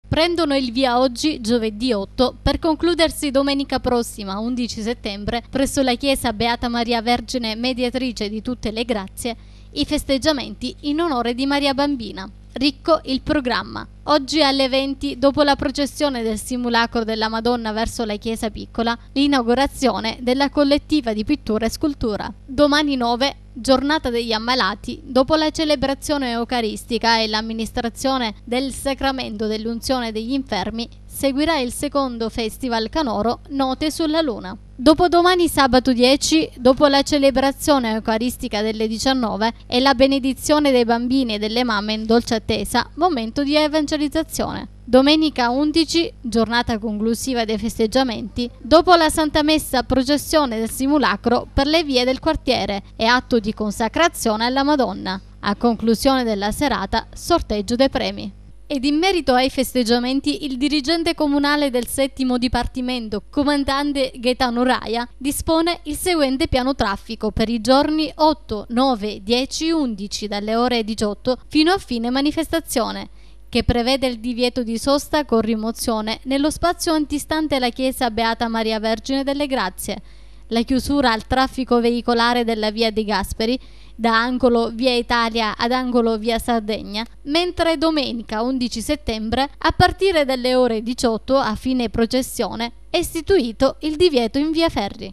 prendono il via oggi, giovedì 8, per concludersi domenica prossima, 11 settembre, presso la chiesa Beata Maria Vergine Mediatrice di tutte le grazie, i festeggiamenti in onore di Maria Bambina. Ricco il programma. Oggi alle 20, dopo la processione del simulacro della Madonna verso la chiesa piccola, l'inaugurazione della collettiva di pittura e scultura. Domani 9, giornata degli ammalati, dopo la celebrazione eucaristica e l'amministrazione del sacramento dell'unzione degli infermi, seguirà il secondo festival canoro Note sulla Luna. Dopodomani sabato 10, dopo la celebrazione eucaristica delle 19 e la benedizione dei bambini e delle mamme in dolce attesa, momento di evangelizzazione. Domenica 11, giornata conclusiva dei festeggiamenti, dopo la Santa Messa processione del simulacro per le vie del quartiere e atto di consacrazione alla Madonna. A conclusione della serata, sorteggio dei premi. Ed in merito ai festeggiamenti, il dirigente comunale del 7° Dipartimento, comandante Gaetano Raia, dispone il seguente piano traffico per i giorni 8, 9, 10 e 11 dalle ore 18 fino a fine manifestazione, che prevede il divieto di sosta con rimozione nello spazio antistante la chiesa Beata Maria Vergine delle Grazie, la chiusura al traffico veicolare della via De Gasperi, da angolo via Italia ad angolo via Sardegna, mentre domenica 11 settembre, a partire dalle ore 18 a fine processione, è istituito il divieto in via Ferri.